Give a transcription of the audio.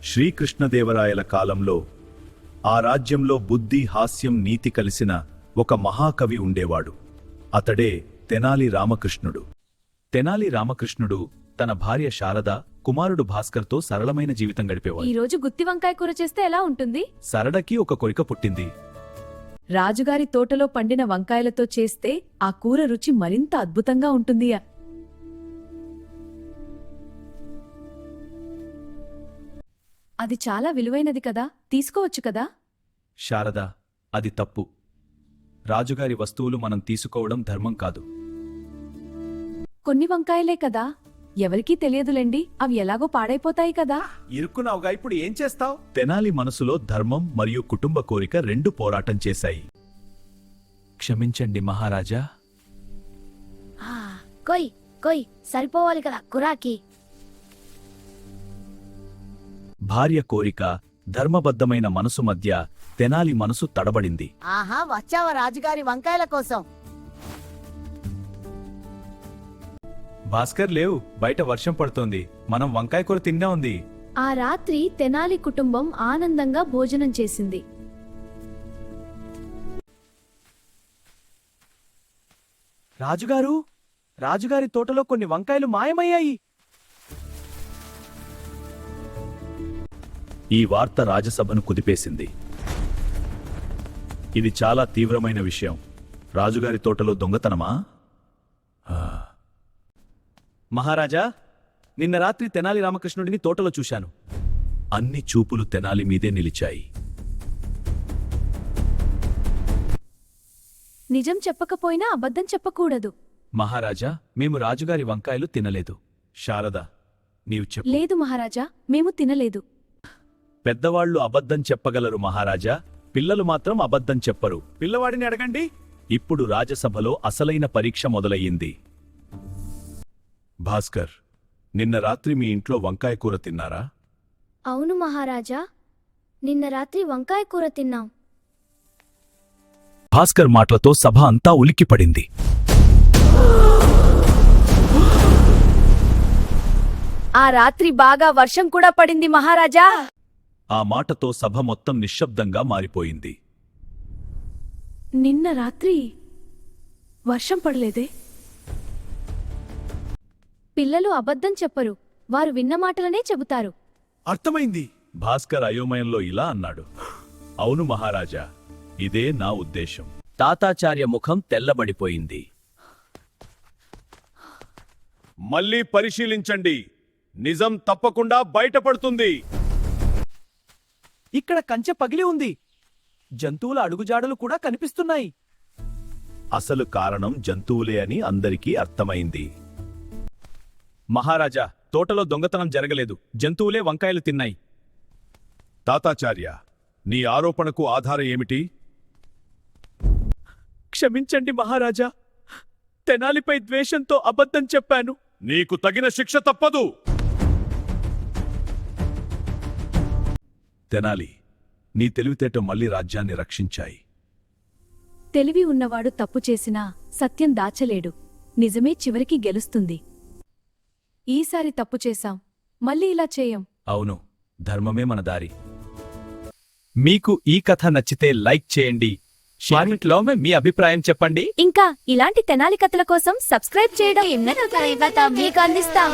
శ్రీకృష్ణదేవరాయల కాలంలో ఆ రాజ్యంలో బుద్ధి, హాస్యం, నీతి కలిసిన ఒక మహాకవి ఉండేవాడు. అతడే తెనాలి రామకృష్ణుడు. తెనాలి రామకృష్ణుడు తన భార్య శారద, కుమారుడు భాస్కర్తో సరళమైన జీవితం గడిపేవాడు. ఈ రోజు గుత్తి వంకాయ కూర చేస్తే ఎలా ఉంటుంది? సరళకి ఒక కోరిక పుట్టింది. రాజుగారి తోటలో పండిన వంకాయలతో చేస్తే ఆ కూర రుచి మరింత అద్భుతంగా ఉంటుంది. అది చాలా విలువైనది కదా, తీసుకోవచ్చు కదా? శారద, అది తప్పు. రాజుగారి వస్తువులు మనం తీసుకోవడం ధర్మం కాదు. కొన్ని వంకాయలే కదా, ఎవరికీ తెలియదులేండి, అవి ఎలాగో పాడైపోతాయి కదా. ఇరుక్కున్నావుగా, ఇప్పుడు ఏం చేస్తావు? తెనాలి మనసులో ధర్మం మరియు కుటుంబ కోరిక రెండు పోరాటం చేశాయి. క్షమించండి మహారాజా. కొయ్ కొయ్ సరిపోవాలి కదా కురాకి. భార్య కోరిక, ధర్మబద్ధమైన మనసు మధ్య తెనాలి మనసు తడబడింది. ఆహా, వచ్చావా రాజుగారి వంకాయల కోసం? భాస్కర్, లేవు, బయట వర్షం పడుతోంది, మనం వంకాయ కూర తిన్నా ఉంది. ఆ రాత్రి తెనాలి కుటుంబం ఆనందంగా భోజనం చేసింది. రాజుగారి తోటలో కొన్ని వంకాయలు మాయమయ్యాయి. ఈ వార్త రాజసభను కుదిపేసింది. ఇది చాలా తీవ్రమైన విషయం. రాజుగారి తోటలో దొంగతనమా? మహారాజా, నిన్న రాత్రి తెనాలి రామకృష్ణుడిని తోటలో చూశాను. అన్ని చూపులు తెనాలి మీదే నిలిచాయి. నిజం చెప్పకపోయినా అబద్ధం చెప్పకూడదు. మహారాజా, మేము రాజుగారి వంకాయలు తినలేదు. శారద, నీవు చెప్పు. లేదు మహారాజా, మేము తినలేదు. పెద్దవాళ్లు అబద్ధం చెప్పగలరు మహారాజా, పిల్లలు మాత్రం అబద్ధం చెప్పరు. పిల్లవాడిని అడగండి. ఇప్పుడు రాజసభలో అసలైన పరీక్ష మొదలయ్యింది. భాస్కర్, నిన్న రాత్రి మీ ఇంట్లో వంకాయ కూర తిన్నారా? అవును మహారాజా, నిన్న రాత్రి వంకాయ కూర తిన్నాం. భాస్కర్ మాటలతో సభ అంతా ఉలిక్కిపడింది. ఆ రాత్రి బాగా వర్షం కూడా పడింది మహారాజా. ఆ మాటతో సభ మొత్తం నిశ్శబ్దంగా మారిపోయింది. నిన్న రాత్రి వర్షం పడలేదే? పిల్లలు అబద్ధం చెప్పరు, వారు విన్న మాటలనే చెబుతారు. అర్థమైంది. భాస్కర్ అయోమయంలో ఇలా అన్నాడు. అవును మహారాజా, ఇదే నా ఉద్దేశం. తాతాచార్య ముఖం తెల్లబడిపోయింది. మళ్ళీ పరిశీలించండి, నిజం తప్పకుండా బయటపడుతుంది. ఇక్కడ కంచె పగిలి ఉంది. జంతువుల అడుగుజాడలు కూడా కనిపిస్తున్నాయి. అసలు కారణం జంతువులే అని అందరికీ అర్థమైంది. మహారాజా, తోటలో దొంగతనం జరగలేదు, జంతువులే వంకాయలు తిన్నాయి. తాతాచార్య, నీ ఆరోపణకు ఆధారం ఏమిటి? క్షమించండి మహారాజా, తెనాలిపై ద్వేషంతో అబద్ధం చెప్పాను. నీకు తగిన శిక్ష తప్పదు. తెనాలి, నీ తెలివితేట మళ్ళీ రాజ్యాన్ని రక్షించాయి. తెలివి ఉన్నవాడు తప్పు చేసినా సత్యం దాచలేడు, నిజమే చివరికి గెలుస్తుంది. ఈసారి తప్పు చేశాం, మళ్ళీ ఇలా చేయం. అవును, ధర్మమే మన దారి. మీకు ఈ కథ నచ్చితే లైక్ చేయండి, కామెంట్లో మీ అభిప్రాయం చెప్పండి. ఇంకా ఇలాంటి తెనాలి కథల కోసం సబ్స్క్రైబ్ చేయడం మీకు అందిస్తాం.